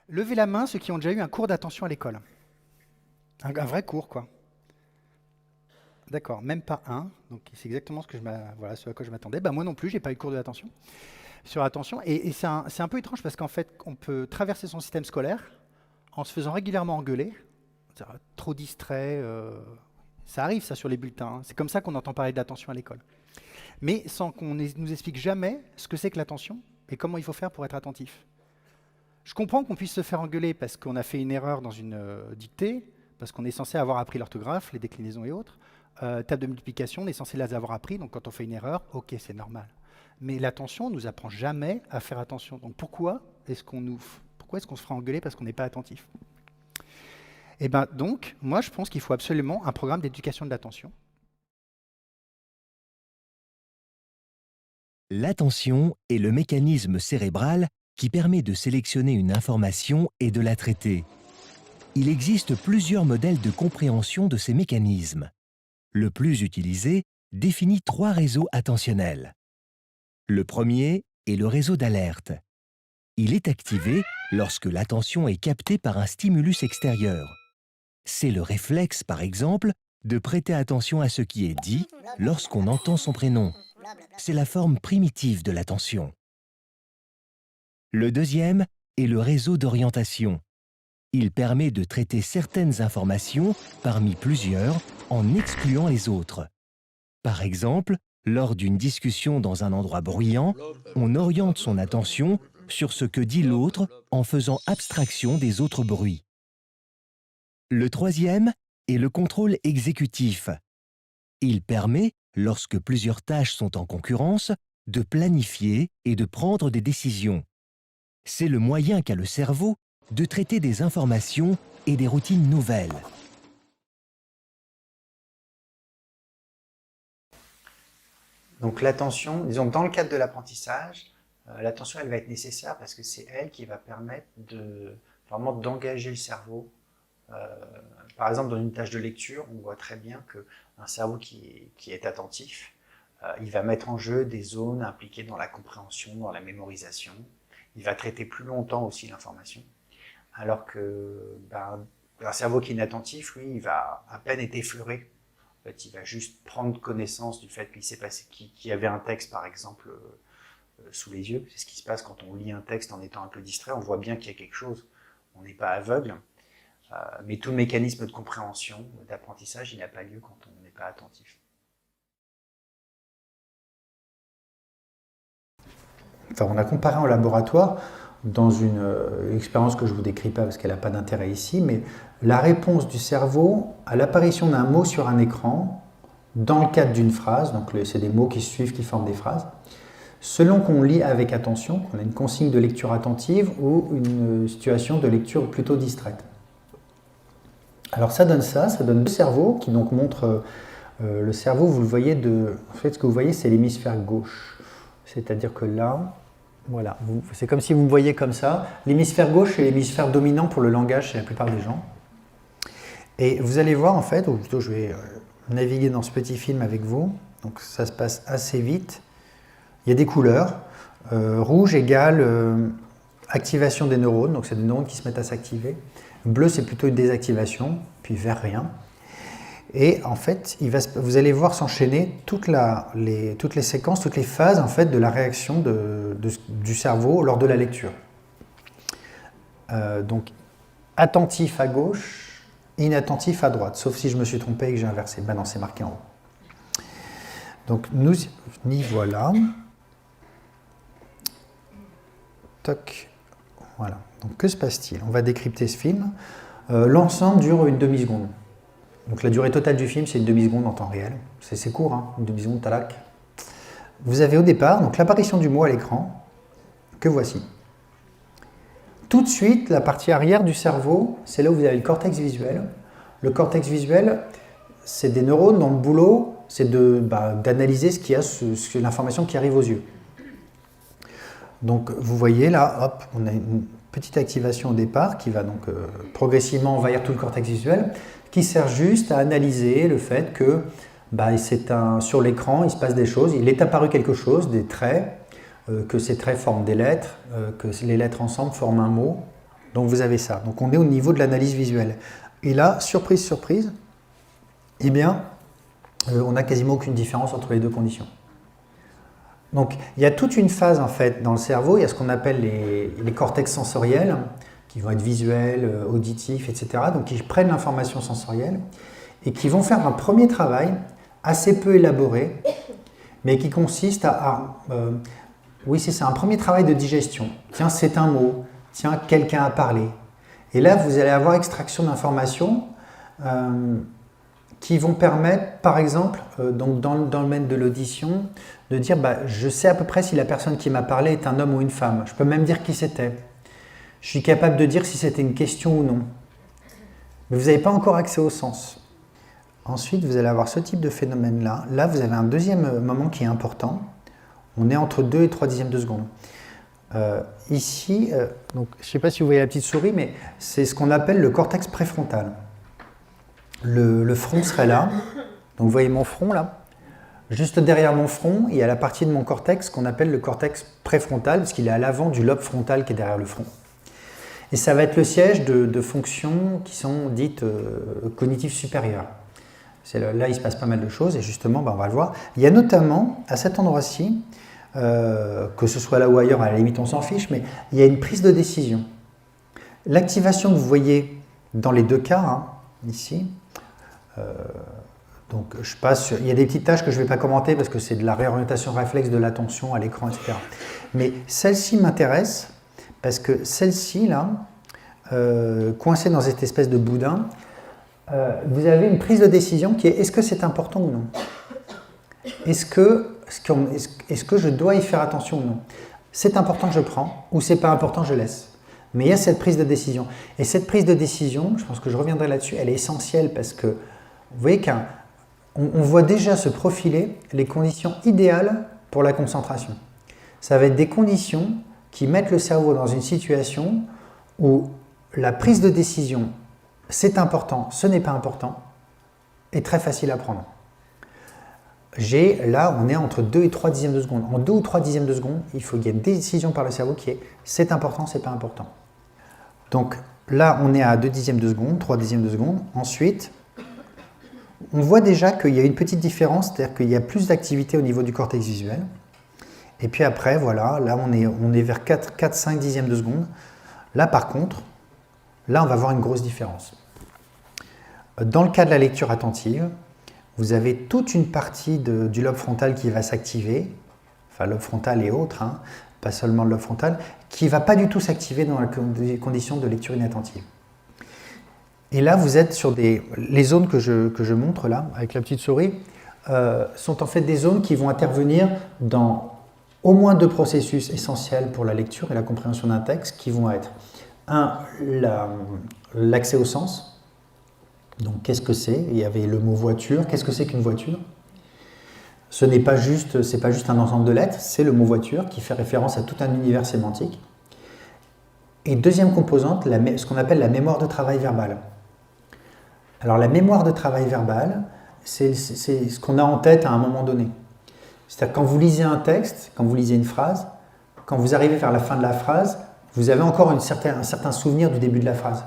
Levez la main ceux qui ont déjà eu un cours d'attention à l'école. Un vrai cours, quoi. D'accord, même pas un. Donc c'est exactement voilà, ce à quoi je m'attendais. Bah, moi non plus, j'ai pas eu de cours d'attention sur attention. Et c'est un peu étrange parce qu'en fait, on peut traverser son système scolaire en se faisant régulièrement engueuler. C'est-à-dire, trop distrait. Ça arrive ça sur les bulletins, hein. C'est comme ça qu'on entend parler d'attention à l'école. Mais sans qu'on nous explique jamais ce que c'est que l'attention et comment il faut faire pour être attentif. Je comprends qu'on puisse se faire engueuler parce qu'on a fait une erreur dans une dictée, parce qu'on est censé avoir appris l'orthographe, les déclinaisons et autres. Table de multiplication, on est censé les avoir appris, donc quand on fait une erreur, ok, c'est normal. Mais l'attention, on ne nous apprend jamais à faire attention. Donc pourquoi est-ce qu'on se fera engueuler parce qu'on n'est pas attentif? Et ben donc, moi je pense qu'il faut absolument un programme d'éducation de l'attention. L'attention est le mécanisme cérébral qui permet de sélectionner une information et de la traiter. Il existe plusieurs modèles de compréhension de ces mécanismes. Le plus utilisé définit trois réseaux attentionnels. Le premier est le réseau d'alerte. Il est activé lorsque l'attention est captée par un stimulus extérieur. C'est le réflexe, par exemple, de prêter attention à ce qui est dit lorsqu'on entend son prénom. C'est la forme primitive de l'attention. Le deuxième est le réseau d'orientation. Il permet de traiter certaines informations parmi plusieurs en excluant les autres. Par exemple, lors d'une discussion dans un endroit bruyant, on oriente son attention sur ce que dit l'autre en faisant abstraction des autres bruits. Le troisième est le contrôle exécutif. Il permet, lorsque plusieurs tâches sont en concurrence, de planifier et de prendre des décisions. C'est le moyen qu'a le cerveau de traiter des informations et des routines nouvelles. Donc l'attention, disons que dans le cadre de l'apprentissage, l'attention elle va être nécessaire parce que c'est elle qui va permettre vraiment d'engager le cerveau. Par exemple, dans une tâche de lecture, on voit très bien qu'un cerveau qui est attentif, il va mettre en jeu des zones impliquées dans la compréhension, dans la mémorisation. Il va traiter plus longtemps aussi l'information. Alors que un cerveau qui est inattentif, lui, il va à peine être effleuré. En fait, il va juste prendre connaissance du fait qu'il y avait un texte, par exemple, sous les yeux. C'est ce qui se passe quand on lit un texte en étant un peu distrait. On voit bien qu'il y a quelque chose. On n'est pas aveugle. Mais tout le mécanisme de compréhension, d'apprentissage, il n'a pas lieu quand on n'est pas attentif. Enfin, on a comparé en laboratoire, dans une expérience que je ne vous décris pas parce qu'elle n'a pas d'intérêt ici, mais la réponse du cerveau à l'apparition d'un mot sur un écran dans le cadre d'une phrase, donc c'est des mots qui se suivent, qui forment des phrases, selon qu'on lit avec attention, qu'on a une consigne de lecture attentive ou une situation de lecture plutôt distraite. Alors ça donne le cerveau qui donc montre le cerveau, vous le voyez, en fait ce que vous voyez c'est l'hémisphère gauche, c'est-à-dire que là, voilà, c'est comme si vous me voyez comme ça. L'hémisphère gauche est l'hémisphère dominant pour le langage chez la plupart des gens. Et vous allez voir en fait, ou plutôt je vais naviguer dans ce petit film avec vous, donc ça se passe assez vite. Il y a des couleurs, rouge égale activation des neurones, donc c'est des neurones qui se mettent à s'activer. Bleu c'est plutôt une désactivation, puis vert rien. Et en fait, vous allez voir s'enchaîner toutes les séquences, toutes les phases en fait, de la réaction du cerveau lors de la lecture. Donc, attentif à gauche, inattentif à droite, sauf si je me suis trompé et que j'ai inversé. Ben non, c'est marqué en haut. Donc, nous y voilà. Toc. Voilà. Donc, que se passe-t-il? On va décrypter ce film. L'ensemble dure une demi-seconde. Donc la durée totale du film, c'est une demi-seconde en temps réel. C'est court, hein, une demi-seconde, talac. Vous avez au départ donc l'apparition du mot à l'écran, que voici. Tout de suite, la partie arrière du cerveau, c'est là où vous avez le cortex visuel. Le cortex visuel, c'est des neurones dont le boulot, c'est d'analyser l'information qui arrive aux yeux. Donc vous voyez là, hop, on a une petite activation au départ qui va donc progressivement envahir tout le cortex visuel, qui sert juste à analyser le fait que sur l'écran, il se passe des choses, il est apparu quelque chose, des traits, que ces traits forment des lettres, que les lettres ensemble forment un mot, Donc vous avez ça. Donc on est au niveau de l'analyse visuelle. Et là, surprise, surprise, eh bien, on n'a quasiment aucune différence entre les deux conditions. Donc il y a toute une phase en fait dans le cerveau, il y a ce qu'on appelle les cortex sensoriels, qui vont être visuels, auditifs, etc. Donc qui prennent l'information sensorielle et qui vont faire un premier travail assez peu élaboré, mais qui consiste oui, c'est ça, un premier travail de digestion. Tiens, c'est un mot. Tiens, quelqu'un a parlé. Et là, vous allez avoir extraction d'informations qui vont permettre, par exemple, donc dans le domaine de l'audition, de dire je sais à peu près si la personne qui m'a parlé est un homme ou une femme. Je peux même dire qui c'était. Je suis capable de dire si c'était une question ou non. Mais vous n'avez pas encore accès au sens. Ensuite, vous allez avoir ce type de phénomène-là. Là, vous avez un deuxième moment qui est important. On est entre 2 et 3 dixièmes de seconde. Ici, donc, je ne sais pas si vous voyez la petite souris, mais c'est ce qu'on appelle le cortex préfrontal. Le front serait là. Donc vous voyez mon front là. Juste derrière mon front, il y a la partie de mon cortex qu'on appelle le cortex préfrontal, parce qu'il est à l'avant du lobe frontal qui est derrière le front. Et ça va être le siège de fonctions qui sont dites cognitives supérieures. Là, il se passe pas mal de choses, et justement, on va le voir. Il y a notamment, à cet endroit-ci, que ce soit là ou ailleurs, à la limite on s'en fiche, mais il y a une prise de décision. L'activation que vous voyez dans les deux cas, ici, donc je passe sur, il y a des petites tâches que je ne vais pas commenter parce que c'est de la réorientation réflexe de l'attention à l'écran, etc. Mais celle-ci m'intéresse parce que celle-ci, là, coincée dans cette espèce de boudin, vous avez une prise de décision qui est est-ce que c'est important ou non? Est-ce que je dois y faire attention ou non? C'est important, je prends, ou c'est pas important, je laisse. Mais il y a cette prise de décision. Et cette prise de décision, je pense que je reviendrai là-dessus, elle est essentielle parce que vous voyez qu'on voit déjà se profiler les conditions idéales pour la concentration. Ça va être des conditions qui mettent le cerveau dans une situation où la prise de décision, c'est important, ce n'est pas important, est très facile à prendre. Là, on est entre 2 et 3 dixièmes de seconde. En 2 ou 3 dixièmes de seconde, il faut qu'il y ait une décision par le cerveau qui est c'est important, c'est pas important. Donc là, on est à 2 dixièmes de seconde, 3 dixièmes de seconde. Ensuite, on voit déjà qu'il y a une petite différence, c'est-à-dire qu'il y a plus d'activité au niveau du cortex visuel. Et puis après, voilà, là, on est vers 4-5 dixièmes de seconde. Là, par contre, là, on va voir une grosse différence. Dans le cas de la lecture attentive, vous avez toute une partie du lobe frontal qui va s'activer, enfin lobe frontal et autres, pas seulement le lobe frontal, qui ne va pas du tout s'activer dans les conditions de lecture inattentive. Et là, vous êtes sur les zones que je montre là, avec la petite souris, sont en fait des zones qui vont intervenir dans au moins 2 processus essentiels pour la lecture et la compréhension d'un texte, qui vont être l'accès au sens. Donc, qu'est-ce que c'est? Il y avait le mot voiture. Qu'est-ce que c'est qu'une voiture? Ce n'est pas juste un ensemble de lettres, c'est le mot voiture qui fait référence à tout un univers sémantique. Et deuxième composante, ce qu'on appelle la mémoire de travail verbal. Alors, la mémoire de travail verbal, c'est ce qu'on a en tête à un moment donné. C'est-à-dire quand vous lisez un texte, quand vous lisez une phrase, quand vous arrivez vers la fin de la phrase, vous avez encore un certain souvenir du début de la phrase.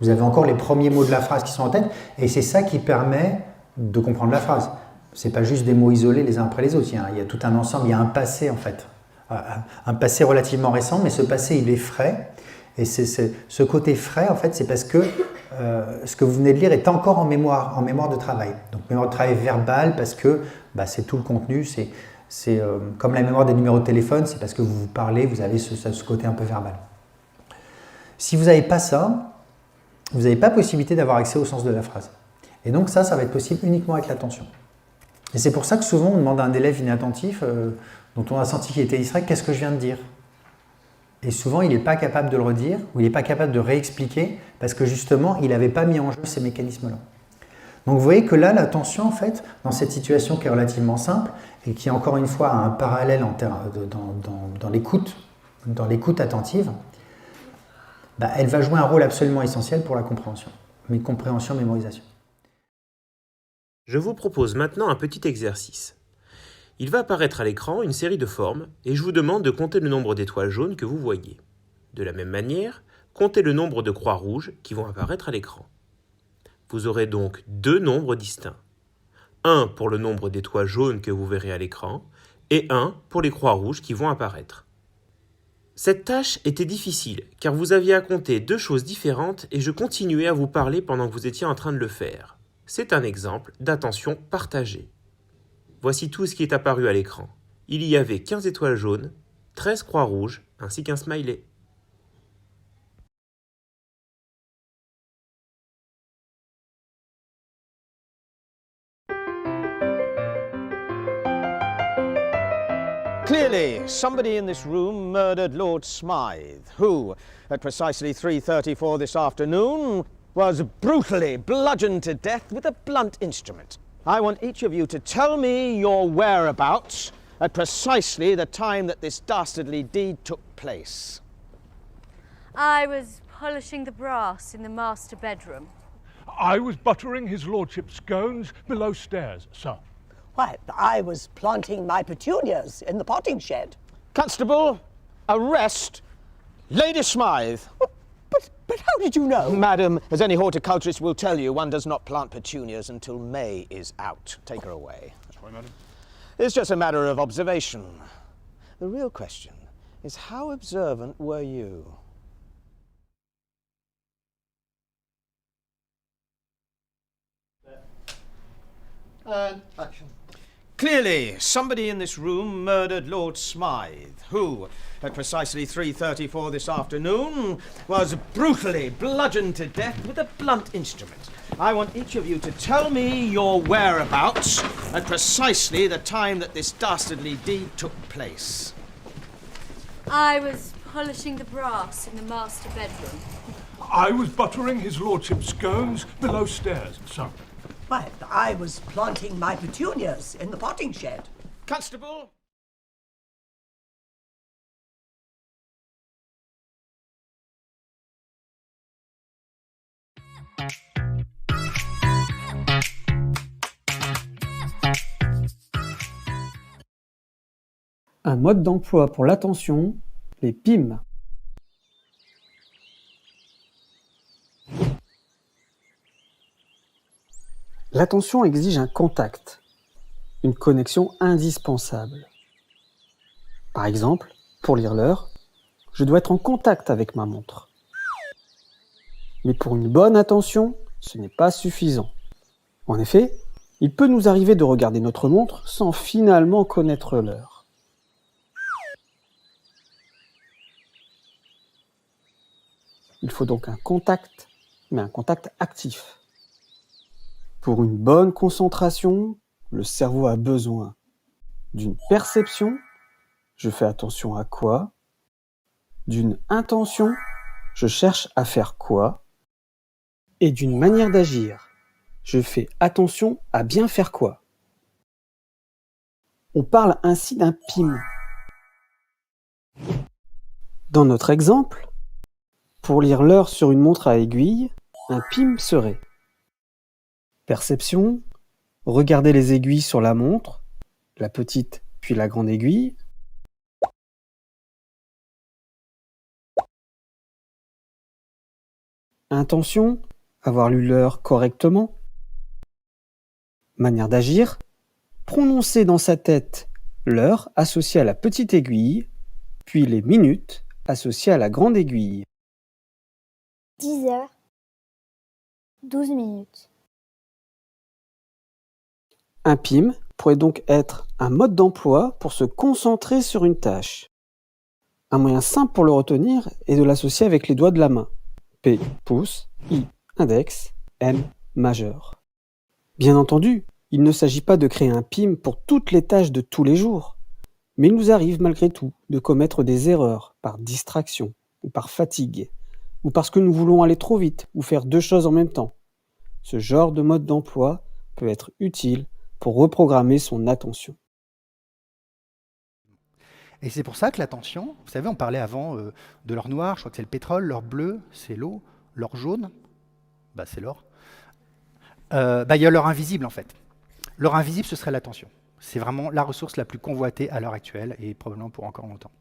Vous avez encore les premiers mots de la phrase qui sont en tête, et c'est ça qui permet de comprendre la phrase. Ce n'est pas juste des mots isolés les uns après les autres, il y a tout un ensemble, il y a un passé en fait. Un passé relativement récent, mais ce passé il est frais, et ce côté frais en fait c'est parce que ce que vous venez de lire est encore en mémoire de travail. Donc mémoire de travail verbale parce que c'est tout le contenu, c'est comme la mémoire des numéros de téléphone, c'est parce que vous parlez, vous avez ce côté un peu verbal. Si vous n'avez pas ça, vous n'avez pas possibilité d'avoir accès au sens de la phrase. Et donc ça va être possible uniquement avec l'attention. Et c'est pour ça que souvent on demande à un élève inattentif, dont on a senti qu'il était distrait, qu'est-ce que je viens de dire? Et souvent il n'est pas capable de le redire, ou il n'est pas capable de réexpliquer, parce que justement il n'avait pas mis en jeu ces mécanismes-là. Donc vous voyez que là, l'attention, en fait, dans cette situation qui est relativement simple, et qui encore une fois a un parallèle dans l'écoute attentive, elle va jouer un rôle absolument essentiel pour la compréhension. Mais compréhension, mémorisation. Je vous propose maintenant un petit exercice. Il va apparaître à l'écran une série de formes et je vous demande de compter le nombre d'étoiles jaunes que vous voyez. De la même manière, comptez le nombre de croix rouges qui vont apparaître à l'écran. Vous aurez donc deux nombres distincts. Un pour le nombre d'étoiles jaunes que vous verrez à l'écran et un pour les croix rouges qui vont apparaître. Cette tâche était difficile car vous aviez à compter deux choses différentes et je continuais à vous parler pendant que vous étiez en train de le faire. C'est un exemple d'attention partagée. Voici tout ce qui est apparu à l'écran. Il y avait 15 étoiles jaunes, 13 croix rouges ainsi qu'un smiley. Clearly, somebody in this room murdered Lord Smythe, who, at precisely 3:34 this afternoon, was brutally bludgeoned to death with a blunt instrument. I want each of you to tell me your whereabouts at precisely the time that this dastardly deed took place. I was polishing the brass in the master bedroom. I was buttering his lordship's scones below stairs, sir. Why, I was planting my petunias in the potting shed. Constable, arrest Lady Smythe. But how did you know? Madam, as any horticulturist will tell you, one does not plant petunias until May is out. Take her away. Sorry, madam. It's just a matter of observation. The real question is, how observant were you? And action. Clearly, somebody in this room murdered Lord Smythe, who, at precisely 3:34 this afternoon, was brutally bludgeoned to death with a blunt instrument. I want each of you to tell me your whereabouts at precisely the time that this dastardly deed took place. I was polishing the brass in the master bedroom. I was buttering his lordship's scones below stairs, sir. Why, I was planting my petunias in the potting shed. Constable! Un mode d'emploi pour l'attention, les PIM. L'attention exige un contact, une connexion indispensable. Par exemple, pour lire l'heure, je dois être en contact avec ma montre. Mais pour une bonne attention, ce n'est pas suffisant. En effet, il peut nous arriver de regarder notre montre sans finalement connaître l'heure. Il faut donc un contact, mais un contact actif. Pour une bonne concentration, le cerveau a besoin d'une perception, je fais attention à quoi, d'une intention, je cherche à faire quoi, et d'une manière d'agir, je fais attention à bien faire quoi. On parle ainsi d'un PIM. Dans notre exemple, pour lire l'heure sur une montre à aiguille, un PIM serait perception, regarder les aiguilles sur la montre, la petite puis la grande aiguille. Intention, avoir lu l'heure correctement. Manière d'agir, prononcer dans sa tête l'heure associée à la petite aiguille, puis les minutes associées à la grande aiguille. 10h, 12 minutes. Un PIM pourrait donc être un mode d'emploi pour se concentrer sur une tâche. Un moyen simple pour le retenir est de l'associer avec les doigts de la main. P, pouce, I, index, M, majeur. Bien entendu, il ne s'agit pas de créer un PIM pour toutes les tâches de tous les jours, mais il nous arrive malgré tout de commettre des erreurs par distraction ou par fatigue, ou parce que nous voulons aller trop vite ou faire deux choses en même temps. Ce genre de mode d'emploi peut être utile pour reprogrammer son attention. Et c'est pour ça que l'attention, vous savez, on parlait avant de l'or noir, je crois que c'est le pétrole, l'or bleu, c'est l'eau, l'or jaune, bah c'est l'or. Il y a l'or invisible en fait. L'or invisible, ce serait l'attention. C'est vraiment la ressource la plus convoitée à l'heure actuelle et probablement pour encore longtemps.